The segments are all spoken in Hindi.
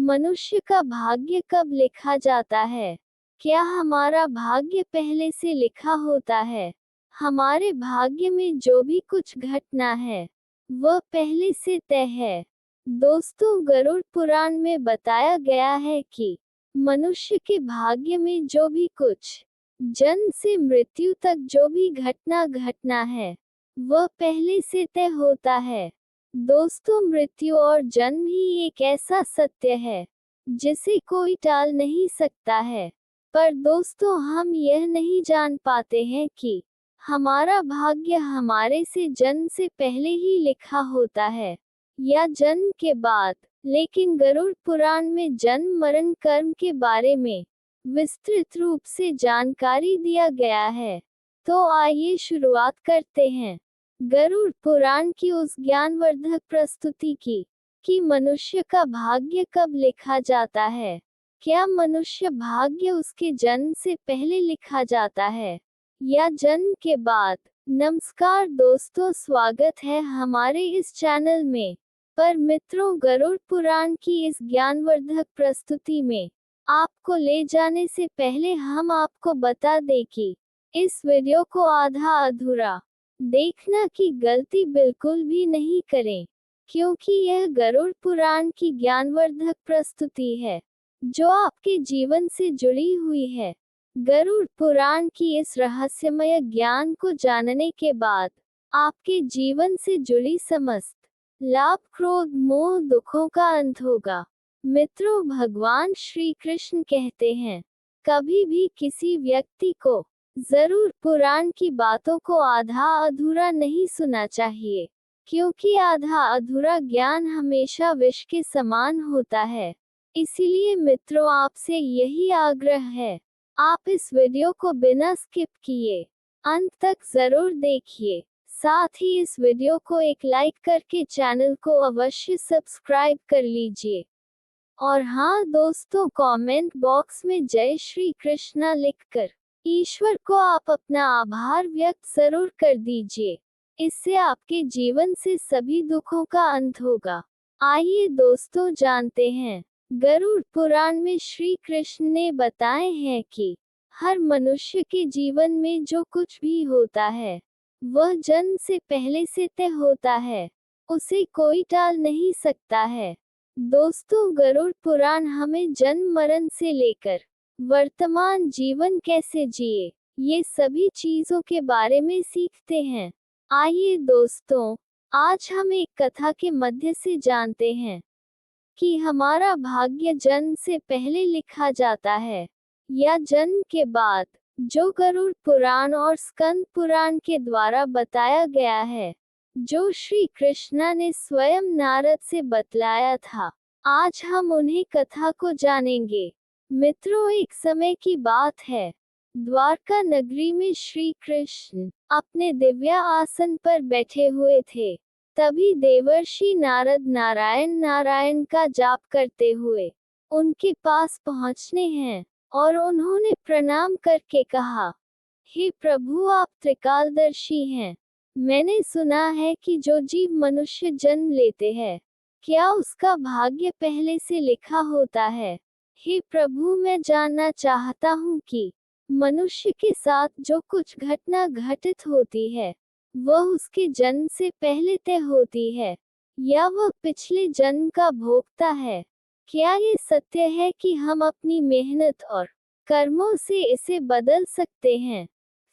मनुष्य का भाग्य कब लिखा जाता है? क्या हमारा भाग्य पहले से लिखा होता है? हमारे भाग्य में जो भी कुछ घटना है, वह पहले से तय है। दोस्तों, गरुड़ पुराण में बताया गया है कि मनुष्य के भाग्य में जो भी कुछ जन्म से मृत्यु तक जो भी घटना है, वह पहले से तय होता है। दोस्तों, मृत्यु और जन्म ही एक ऐसा सत्य है जिसे कोई टाल नहीं सकता है। पर दोस्तों, हम यह नहीं जान पाते हैं कि हमारा भाग्य हमारे से जन्म से पहले ही लिखा होता है या जन्म के बाद। लेकिन गरुड़ पुराण में जन्म मरण कर्म के बारे में विस्तृत रूप से जानकारी दिया गया है। तो आइए शुरुआत करते हैं गरुड़ पुराण की उस ज्ञानवर्धक प्रस्तुति की कि मनुष्य का भाग्य कब लिखा जाता है। क्या मनुष्य भाग्य उसके जन्म से पहले लिखा जाता है या जन्म के बाद? नमस्कार दोस्तों, स्वागत है हमारे इस चैनल में। पर मित्रों, गरुड़ पुराण की इस ज्ञानवर्धक प्रस्तुति में आपको ले जाने से पहले हम आपको बता दें कि इस वीडियो को आधा अधूरा देखना की गलती बिल्कुल भी नहीं करें, क्योंकि यह गरुड़ पुराण की ज्ञानवर्धक प्रस्तुति है जो आपके जीवन से जुड़ी हुई है। गरुड़ पुराण की इस रहस्यमय ज्ञान को जानने के बाद आपके जीवन से जुड़ी समस्त लाभ, क्रोध, मोह, दुखों का अंत होगा। मित्रों, भगवान श्री कृष्ण कहते हैं, कभी भी किसी व्यक्ति को जरूर पुराण की बातों को आधा अधूरा नहीं सुनना चाहिए, क्योंकि आधा अधूरा ज्ञान हमेशा विष के समान होता है। इसीलिए मित्रों, आपसे यही आग्रह है, आप इस वीडियो को बिना स्किप किए अंत तक जरूर देखिए। साथ ही इस वीडियो को एक लाइक करके चैनल को अवश्य सब्सक्राइब कर लीजिए। और हाँ दोस्तों, कमेंट बॉक्स में जय श्री कृष्णा लिखकर ईश्वर को आप अपना आभार व्यक्त जरूर कर दीजिए। इससे आपके जीवन से सभी दुखों का अंत होगा। आइए दोस्तों, जानते हैं गरुड़ पुराण में श्री कृष्ण ने बताए हैं कि हर मनुष्य के जीवन में जो कुछ भी होता है, वह जन्म से पहले से तय होता है, उसे कोई टाल नहीं सकता है। दोस्तों, गरुड़ पुराण हमें जन्म मरण से लेकर वर्तमान जीवन कैसे जिए, ये सभी चीजों के बारे में सीखते हैं। आइए दोस्तों, आज हम एक कथा के मध्य से जानते हैं कि हमारा भाग्य जन्म से पहले लिखा जाता है या जन्म के बाद, जो गरुड़ पुराण और स्कंद पुराण के द्वारा बताया गया है, जो श्री कृष्णा ने स्वयं नारद से बतलाया था। आज हम उन्हीं कथा को जानेंगे। मित्रों, एक समय की बात है, द्वारका नगरी में श्री कृष्ण अपने दिव्य आसन पर बैठे हुए थे। तभी देवर्षि नारद नारायण नारायण का जाप करते हुए उनके पास पहुंचने हैं और उन्होंने प्रणाम करके कहा, हे प्रभु, आप त्रिकालदर्शी हैं। मैंने सुना है कि जो जीव मनुष्य जन्म लेते हैं, क्या उसका भाग्य पहले से लिखा होता है? हे प्रभु, मैं जानना चाहता हूँ कि मनुष्य के साथ जो कुछ घटना घटित होती है, वह उसके जन्म से पहले तय होती है या वह पिछले जन्म का भोगता है? क्या ये सत्य है कि हम अपनी मेहनत और कर्मों से इसे बदल सकते हैं?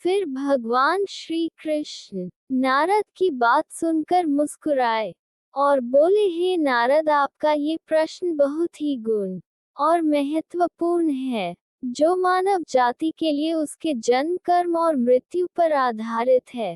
फिर भगवान श्री कृष्ण नारद की बात सुनकर मुस्कुराए और बोले, हे नारद, आपका ये प्रश्न बहुत ही गुण और महत्वपूर्ण है, जो मानव जाति के लिए उसके जन्म, कर्म और मृत्यु पर आधारित है।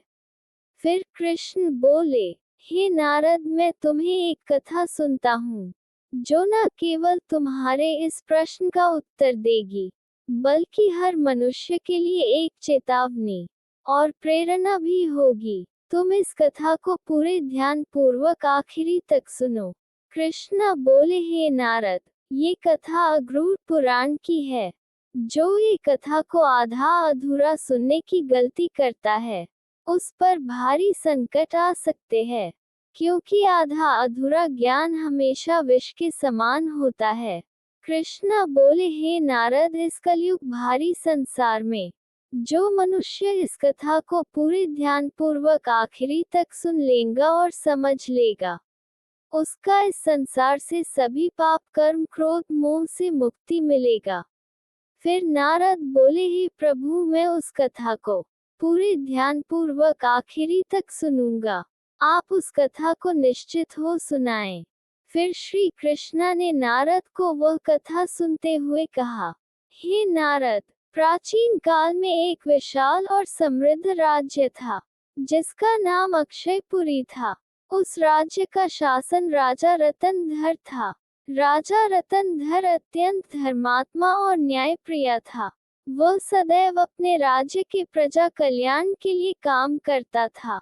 फिर कृष्ण बोले, हे नारद, मैं तुम्हें एक कथा सुनता हूँ, जो न केवल तुम्हारे इस प्रश्न का उत्तर देगी, बल्कि हर मनुष्य के लिए एक चेतावनी और प्रेरणा भी होगी। तुम इस कथा को पूरे ध्यान पूर्वक आखिरी तक सुनो। कृष्णा बोले, हे नारद, ये कथा गरुड़ पुराण की है। जो ये कथा को आधा अधूरा सुनने की गलती करता है, उस पर भारी संकट आ सकते हैं, क्योंकि आधा अधूरा ज्ञान हमेशा विष के समान होता है। कृष्णा बोले, हे नारद, इस कलयुग भारी संसार में जो मनुष्य इस कथा को पूरे ध्यान पूर्वक आखिरी तक सुन लेगा और समझ लेगा, उसका इस संसार से सभी पाप कर्म क्रोध मोह से मुक्ति मिलेगा। फिर नारद बोले, हे प्रभु, मैं उस कथा को पूरे ध्यान पूर्वक आखिरी तक सुनूंगा, आप उस कथा को निश्चित हो सुनाएं। फिर श्री कृष्णा ने नारद को वह कथा सुनते हुए कहा, हे नारद, प्राचीन काल में एक विशाल और समृद्ध राज्य था जिसका नाम अक्षयपुरी था। उस राज्य का शासन राजा रतनधर था। राजा रतनधर अत्यंत धर्मात्मा और न्यायप्रिय था। वह सदैव अपने राज्य के प्रजा कल्याण के लिए काम करता था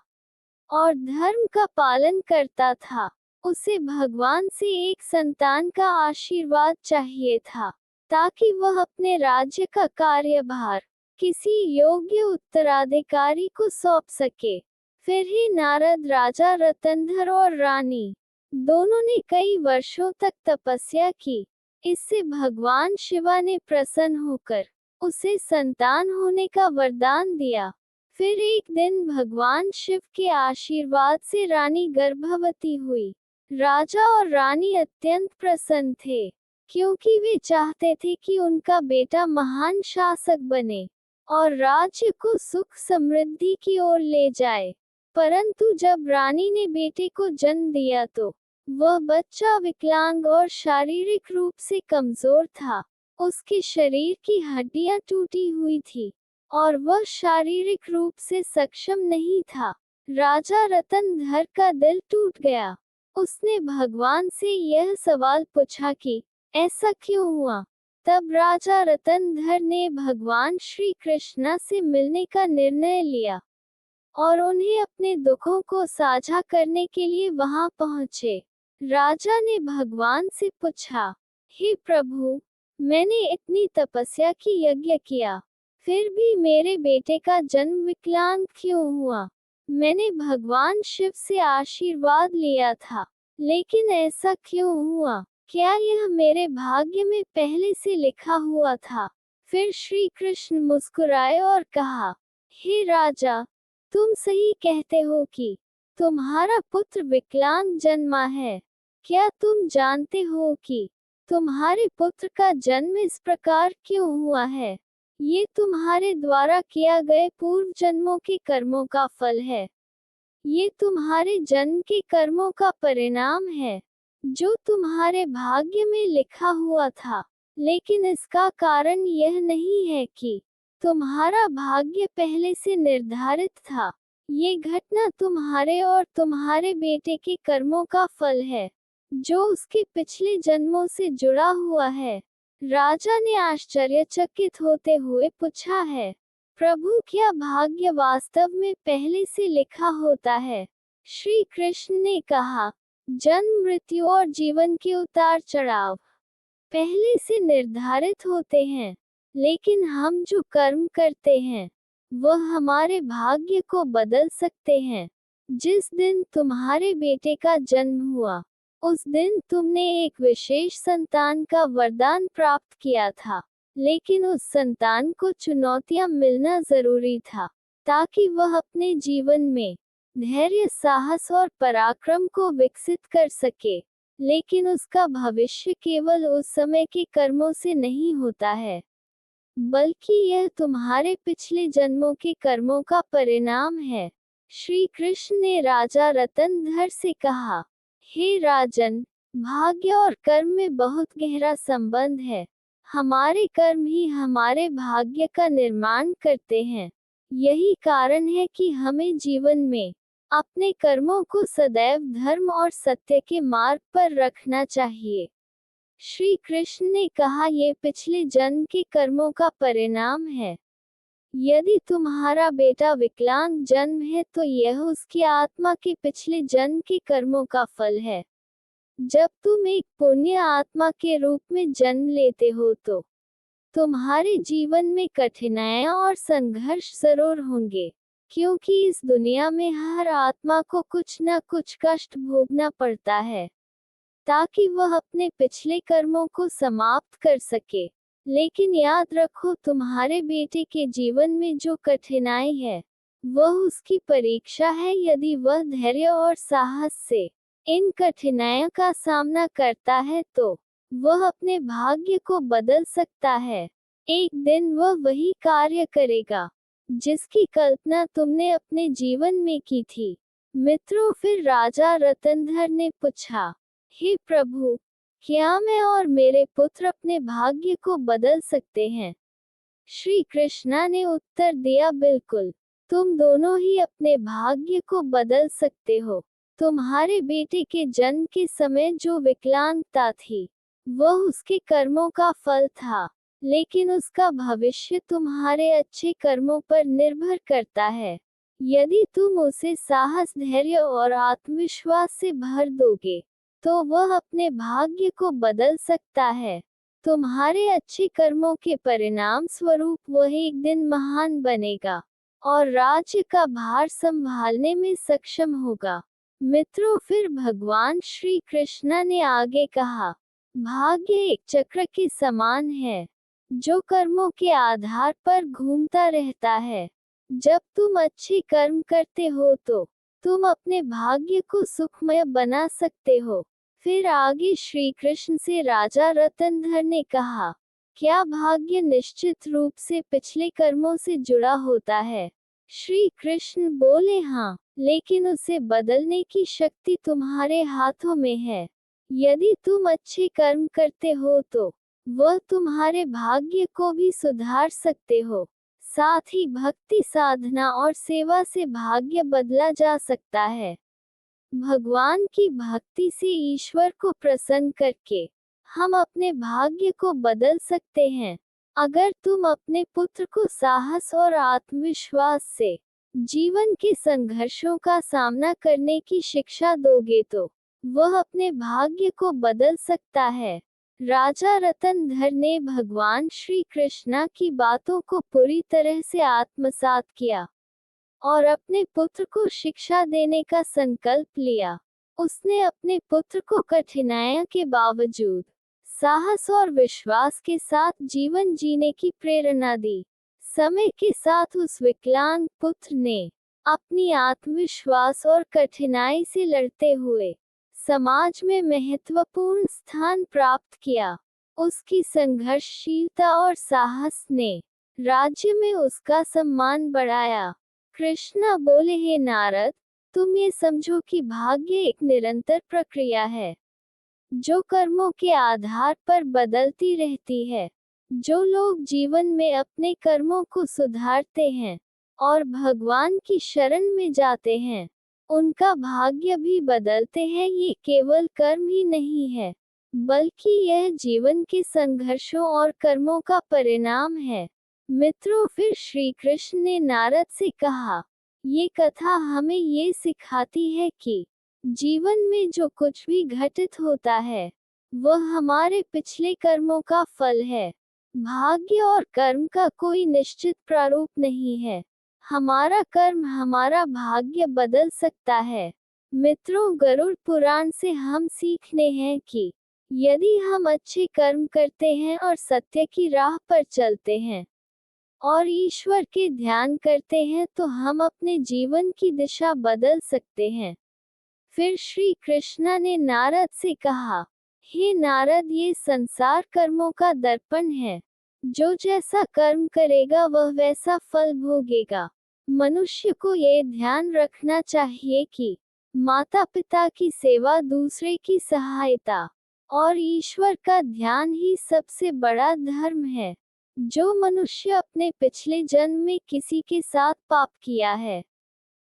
और धर्म का पालन करता था। उसे भगवान से एक संतान का आशीर्वाद चाहिए था ताकि वह अपने राज्य का कार्यभार किसी योग्य उत्तराधिकारी को सौंप सके। फिर ही नारद, राजा रतनधर और रानी दोनों ने कई वर्षों तक तपस्या की। इससे भगवान शिवा ने प्रसन्न होकर उसे संतान होने का वरदान दिया। फिर एक दिन भगवान शिव के आशीर्वाद से रानी गर्भवती हुई। राजा और रानी अत्यंत प्रसन्न थे क्योंकि वे चाहते थे कि उनका बेटा महान शासक बने और राज्य को सुख समृद्धि की ओर ले जाए। परंतु जब रानी ने बेटे को जन्म दिया तो वह बच्चा विकलांग और शारीरिक रूप से कमजोर था। उसके शरीर की हड्डियां टूटी हुई थी और वह शारीरिक रूप से सक्षम नहीं था। राजा रतनधर का दिल टूट गया। उसने भगवान से यह सवाल पूछा कि ऐसा क्यों हुआ। तब राजा रतनधर ने भगवान श्री कृष्णा से मिलने का निर्णय लिया और उन्हें अपने दुखों को साझा करने के लिए वहां पहुंचे। राजा ने भगवान से पूछा, हे प्रभु, मैंने इतनी तपस्या की, यज्ञ किया, फिर भी मेरे बेटे का जन्म विकलांग क्यों हुआ। मैंने भगवान शिव से आशीर्वाद लिया था, लेकिन ऐसा क्यों हुआ। क्या यह मेरे भाग्य में पहले से लिखा हुआ था। फिर श्री कृष्ण मुस्कुराए और कहा, हे राजा, तुम सही कहते हो कि तुम्हारा पुत्र विकलांग जन्मा है। क्या तुम जानते हो कि तुम्हारे पुत्र का जन्म इस प्रकार क्यों हुआ है। ये तुम्हारे द्वारा किया गए पूर्व जन्मों के कर्मों का फल है। ये तुम्हारे जन्म के कर्मों का परिणाम है जो तुम्हारे भाग्य में लिखा हुआ था। लेकिन इसका कारण यह नहीं है कि तुम्हारा भाग्य पहले से निर्धारित था। ये घटना तुम्हारे और तुम्हारे बेटे के कर्मों का फल है जो उसके पिछले जन्मों से जुड़ा हुआ है। राजा ने आश्चर्यचकित होते हुए पूछा है, प्रभु, क्या भाग्य वास्तव में पहले से लिखा होता है। श्री कृष्ण ने कहा, जन्म मृत्यु और जीवन के उतार चढ़ाव पहले से निर्धारित होते हैं, लेकिन हम जो कर्म करते हैं वह हमारे भाग्य को बदल सकते हैं। जिस दिन तुम्हारे बेटे का जन्म हुआ उस दिन तुमने एक विशेष संतान का वरदान प्राप्त किया था, लेकिन उस संतान को चुनौतियां मिलना जरूरी था ताकि वह अपने जीवन में धैर्य, साहस और पराक्रम को विकसित कर सके। लेकिन उसका भविष्य केवल उस समय के कर्मों से नहीं होता है, बल्कि यह तुम्हारे पिछले जन्मों के कर्मों का परिणाम है। श्री कृष्ण ने राजा रतनधर से कहा, हे राजन, भाग्य और कर्म में बहुत गहरा संबंध है। हमारे कर्म ही हमारे भाग्य का निर्माण करते हैं। यही कारण है कि हमें जीवन में अपने कर्मों को सदैव धर्म और सत्य के मार्ग पर रखना चाहिए। श्री कृष्ण ने कहा, ये पिछले जन्म के कर्मों का परिणाम है। यदि तुम्हारा बेटा विकलांग जन्म है तो यह उसकी आत्मा के पिछले जन्म के कर्मों का फल है। जब तुम एक पुण्य आत्मा के रूप में जन्म लेते हो तो तुम्हारे जीवन में कठिनाइयां और संघर्ष जरूर होंगे, क्योंकि इस दुनिया में हर आत्मा को कुछ न कुछ कष्ट भोगना पड़ता है, ताकि वह अपने पिछले कर्मों को समाप्त कर सके। लेकिन याद रखो, तुम्हारे बेटे के जीवन में जो कठिनाई है, वह उसकी परीक्षा है। यदि वह धैर्य और साहस से इन कठिनाइयों का सामना करता है तो वह अपने भाग्य को बदल सकता है। एक दिन वह वही कार्य करेगा जिसकी कल्पना तुमने अपने जीवन में की थी। मित्रों, फिर राजा रतनधर ने पूछा, हे प्रभु, क्या मैं और मेरे पुत्र अपने भाग्य को बदल सकते हैं? श्री कृष्णा ने उत्तर दिया, बिल्कुल, तुम दोनों ही अपने भाग्य को बदल सकते हो। तुम्हारे बेटे के जन्म के समय जो विकलांगता थी, वह उसके कर्मों का फल था, लेकिन उसका भविष्य तुम्हारे अच्छे कर्मों पर निर्भर करता है। यदि तुम उसे साहस, धैर्य और आत्मविश्वास से भर दोगे, तो वह अपने भाग्य को बदल सकता है। तुम्हारे अच्छे कर्मों के परिणाम स्वरूप वह एक दिन महान बनेगा और राज्य का भार संभालने में सक्षम होगा। मित्रों, फिर भगवान श्री कृष्ण ने आगे कहा, भाग्य एक चक्र के समान है जो कर्मों के आधार पर घूमता रहता है। जब तुम अच्छे कर्म करते हो तो तुम अपने भाग्य को सुखमय बना सकते हो। फिर आगे श्री कृष्ण से राजा रतनधर ने कहा, क्या भाग्य निश्चित रूप से पिछले कर्मों से जुड़ा होता है? श्री कृष्ण बोले, हाँ, लेकिन उसे बदलने की शक्ति तुम्हारे हाथों में है। यदि तुम अच्छे कर्म करते हो तो वह तुम्हारे भाग्य को भी सुधार सकते हो। साथ ही भक्ति, साधना और सेवा से भाग्य बदला जा सकता है। भगवान की भक्ति से ईश्वर को प्रसन्न करके हम अपने भाग्य को बदल सकते हैं। अगर तुम अपने पुत्र को साहस और आत्मविश्वास से जीवन के संघर्षों का सामना करने की शिक्षा दोगे तो वह अपने भाग्य को बदल सकता है। राजा रतनधर ने भगवान श्री कृष्णा की बातों को पूरी तरह से आत्मसात किया और अपने पुत्र को शिक्षा देने का संकल्प लिया। उसने अपने पुत्र को कठिनाइयों के बावजूद साहस और विश्वास के साथ जीवन जीने की प्रेरणा दी। समय के साथ उस विकलांग पुत्र ने अपनी आत्मविश्वास और कठिनाई से लड़ते हुए समाज में महत्वपूर्ण स्थान प्राप्त किया। उसकी संघर्षशीलता और साहस ने राज्य में उसका सम्मान बढ़ाया। कृष्णा बोले, हे नारद, तुम ये समझो कि भाग्य एक निरंतर प्रक्रिया है जो कर्मों के आधार पर बदलती रहती है। जो लोग जीवन में अपने कर्मों को सुधारते हैं और भगवान की शरण में जाते हैं, उनका भाग्य भी बदलते हैं। ये केवल कर्म ही नहीं है, बल्कि यह जीवन के संघर्षों और कर्मों का परिणाम है। मित्रों, फिर श्री कृष्ण ने नारद से कहा, ये कथा हमें ये सिखाती है कि जीवन में जो कुछ भी घटित होता है वह हमारे पिछले कर्मों का फल है। भाग्य और कर्म का कोई निश्चित प्रारूप नहीं है। हमारा कर्म हमारा भाग्य बदल सकता है। मित्रों, गरुड़ पुराण से हम सीखने हैं कि यदि हम अच्छे कर्म करते हैं और सत्य की राह पर चलते हैं और ईश्वर के ध्यान करते हैं तो हम अपने जीवन की दिशा बदल सकते हैं। फिर श्री कृष्ण ने नारद से कहा, हे नारद, ये संसार कर्मों का दर्पण है। जो जैसा कर्म करेगा वह वैसा फल भोगेगा। मनुष्य को ये ध्यान रखना चाहिए कि माता पिता की सेवा, दूसरे की सहायता और ईश्वर का ध्यान ही सबसे बड़ा धर्म है। जो मनुष्य अपने पिछले जन्म में किसी के साथ पाप किया है,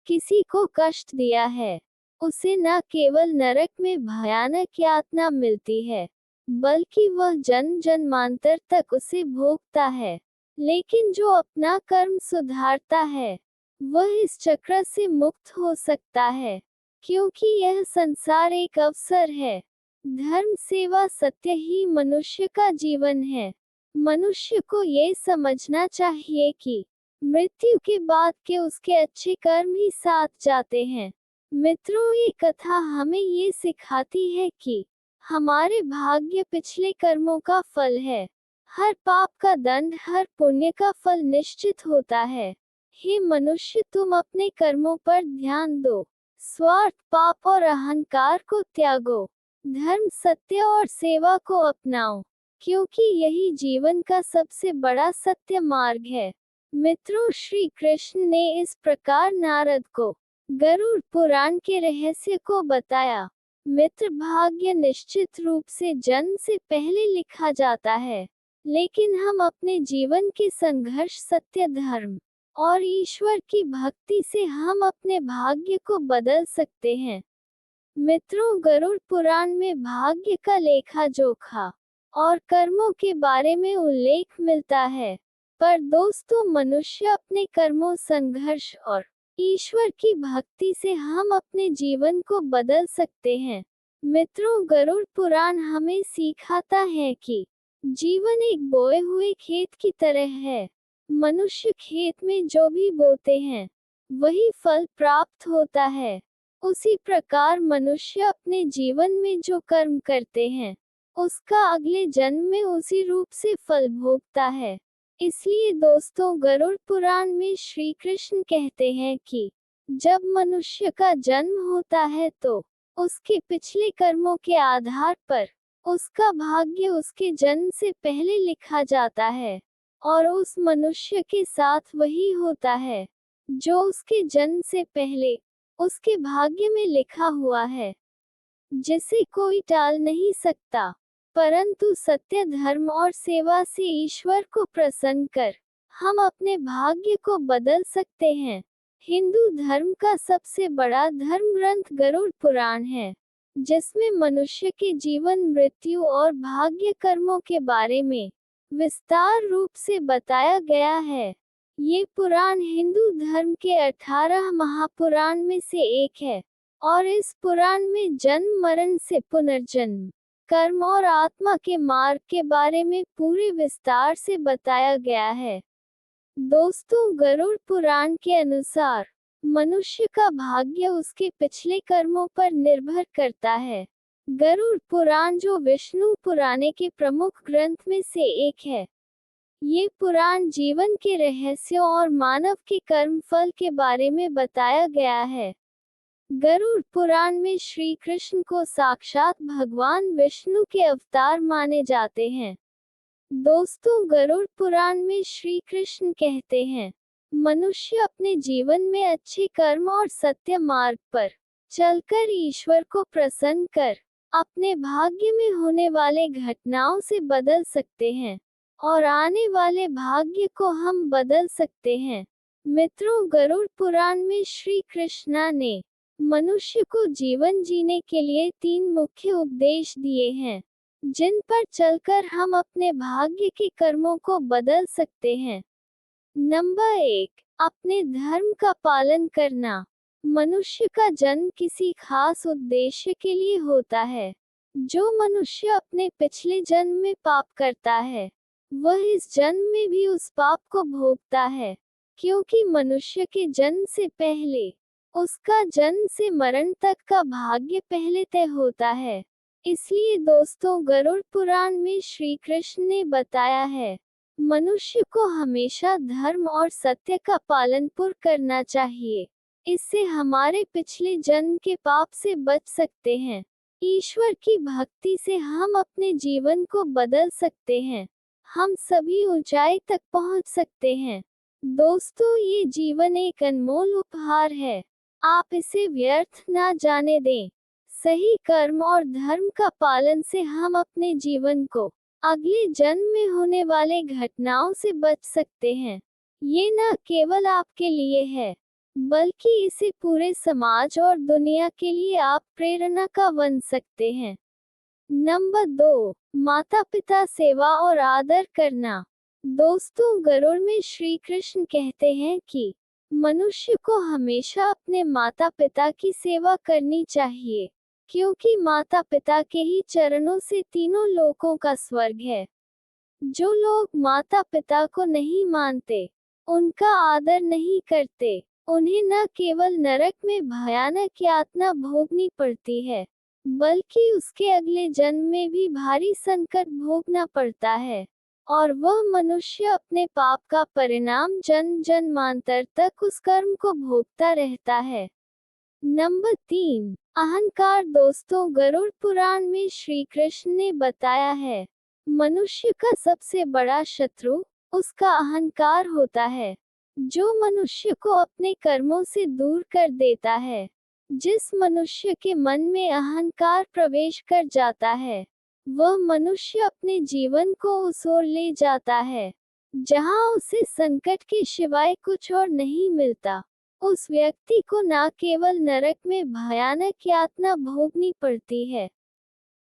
किसी को कष्ट दिया है, उसे न केवल नरक में भयानक यातना मिलती है, बल्कि वह जन्म जन्मांतर तक उसे भोगता है। लेकिन जो अपना कर्म सुधारता है, वह इस चक्र से मुक्त हो सकता है, क्योंकि यह संसार एक अवसर है। धर्म, सेवा, सत्य ही मनुष्य का जीवन है। मनुष्य को ये समझना चाहिए कि मृत्यु के बाद के उसके अच्छे कर्म ही साथ जाते हैं। मित्रों, ये कथा हमें ये सिखाती है कि हमारे भाग्य पिछले कर्मों का फल है। हर पाप का दंड, हर पुण्य का फल निश्चित होता है। हे मनुष्य, तुम अपने कर्मों पर ध्यान दो। स्वार्थ, पाप और अहंकार को त्यागो। धर्म, सत्य और सेवा को अपनाओ, क्योंकि यही जीवन का सबसे बड़ा सत्य मार्ग है। मित्रों, श्री कृष्ण ने इस प्रकार नारद को गरुड़ पुराण के रहस्य को बताया। मित्र, भाग्य निश्चित रूप से जन्म से पहले लिखा जाता है, लेकिन हम अपने जीवन के संघर्ष, सत्य, धर्म और ईश्वर की भक्ति से हम अपने भाग्य को बदल सकते हैं। मित्रों, गरुड़ पुराण में भाग्य का लेखा जोखा और कर्मों के बारे में उल्लेख मिलता है, पर दोस्तों, मनुष्य अपने कर्मों, संघर्ष और ईश्वर की भक्ति से हम अपने जीवन को बदल सकते हैं। मित्रों, गरुड़ पुराण हमें सिखाता है कि जीवन एक बोए हुए खेत की तरह है। मनुष्य खेत में जो भी बोते हैं, वही फल प्राप्त होता है। उसी प्रकार मनुष्य अपने जीवन में जो कर्म करते हैं, उसका अगले जन्म में उसी रूप से फल भोगता है। इसलिए दोस्तों, गरुड़ पुराण में श्री कृष्ण कहते हैं कि जब मनुष्य का जन्म होता है तो उसके पिछले कर्मों के आधार पर उसका भाग्य उसके जन्म से पहले लिखा जाता है, और उस मनुष्य के साथ वही होता है जो उसके जन्म से पहले उसके भाग्य में लिखा हुआ है, जिसे कोई टाल नहीं सकता। परंतु सत्य, धर्म और सेवा से ईश्वर को प्रसन्न कर हम अपने भाग्य को बदल सकते हैं। हिंदू धर्म का सबसे बड़ा धर्म ग्रंथ गरुड़ पुराण है, जिसमें मनुष्य के जीवन, मृत्यु और भाग्य कर्मों के बारे में विस्तार रूप से बताया गया है। ये पुराण हिंदू धर्म के 18 महापुराण में से एक है, और इस पुराण में जन्म, मरण से पुनर्जन्म, कर्म और आत्मा के मार्ग के बारे में पूरे विस्तार से बताया गया है। दोस्तों, गरुड़ पुराण के अनुसार मनुष्य का भाग्य उसके पिछले कर्मों पर निर्भर करता है। गरुड़ पुराण, जो विष्णु पुराणे के प्रमुख ग्रंथ में से एक है, ये पुराण जीवन के रहस्यों और मानव के कर्म फल के बारे में बताया गया है। गरुड़ पुराण में श्री कृष्ण को साक्षात भगवान विष्णु के अवतार माने जाते हैं। दोस्तों, गरुड़ पुराण में श्री कृष्ण कहते हैं, मनुष्य अपने जीवन में अच्छे कर्म और सत्य मार्ग पर चलकर ईश्वर को प्रसन्न कर अपने भाग्य में होने वाले घटनाओं से बदल सकते हैं, और आने वाले भाग्य को हम बदल सकते हैं। मित्रों, गरुड़ पुराण में श्री कृष्णा ने मनुष्य को जीवन जीने के लिए 3 मुख्य उपदेश दिए हैं, जिन पर चलकर हम अपने भाग्य के कर्मों को बदल सकते हैं। नंबर 1, अपने धर्म का पालन करना। मनुष्य का जन्म किसी खास उद्देश्य के लिए होता है। जो मनुष्य अपने पिछले जन्म में पाप करता है, वह इस जन्म में भी उस पाप को भोगता है, क्योंकि मनुष्य के जन्म से पहले उसका जन्म से मरण तक का भाग्य पहले तय होता है। इसलिए दोस्तों, गरुड़ पुराण में श्री कृष्ण ने बताया है, मनुष्य को हमेशा धर्म और सत्य का पालन पूर्ण करना चाहिए। इससे हमारे पिछले जन्म के पाप से बच सकते हैं। ईश्वर की भक्ति से हम अपने जीवन को बदल सकते हैं। हम सभी ऊंचाई तक पहुंच सकते हैं। दोस्तों, ये जीवन एक अनमोल उपहार है। आप इसे व्यर्थ ना जाने दें। सही कर्म और धर्म का पालन से हम अपने जीवन को अगले जन्म में होने वाले घटनाओं से बच सकते हैं। ये न केवल आपके लिए है, बल्कि इसे पूरे समाज और दुनिया के लिए आप प्रेरणा का बन सकते हैं। नंबर 2, माता पिता सेवा और आदर करना। दोस्तों, गरुड़ में श्री कृष्ण कहते हैं कि मनुष्य को हमेशा अपने माता पिता की सेवा करनी चाहिए, क्योंकि माता पिता के ही चरणों से तीनों लोकों का स्वर्ग है। जो लोग माता पिता को नहीं मानते, उनका आदर नहीं करते, उन्हें न केवल नरक में भयानक यातना भोगनी पड़ती है, बल्कि उसके अगले जन्म में भी भारी संकट भोगना पड़ता है, और वह मनुष्य अपने पाप का परिणाम जन्म जन्मांतर तक उस कर्म को भोगता रहता है। नंबर 3, अहंकार। दोस्तों, गरुड़ पुराण में श्री कृष्ण ने बताया है, मनुष्य का सबसे बड़ा शत्रु उसका अहंकार होता है, जो मनुष्य को अपने कर्मों से दूर कर देता है। जिस मनुष्य के मन में अहंकार प्रवेश कर जाता है, वह मनुष्य अपने जीवन को उस ओर ले जाता है जहां उसे संकट के सिवाय कुछ और नहीं मिलता। उस व्यक्ति को न केवल नरक में भयानक यातना भोगनी पड़ती है,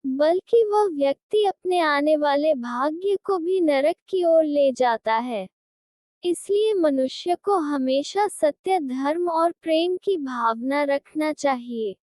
बल्कि वह व्यक्ति अपने आने वाले भाग्य को भी नरक की ओर ले जाता है। इसलिए मनुष्य को हमेशा सत्य, धर्म और प्रेम की भावना रखना चाहिए।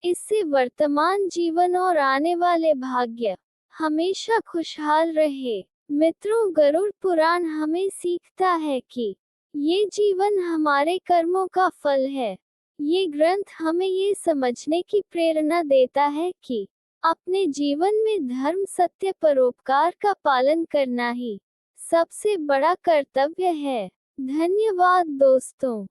इससे वर्तमान जीवन और आने वाले भाग्य हमेशा खुशहाल रहे। मित्रों, गरुड़ पुराण हमें सीखता है कि ये जीवन हमारे कर्मों का फल है। ये ग्रंथ हमें ये समझने की प्रेरणा देता है कि अपने जीवन में धर्म, सत्य, परोपकार का पालन करना ही सबसे बड़ा कर्तव्य है। धन्यवाद दोस्तों।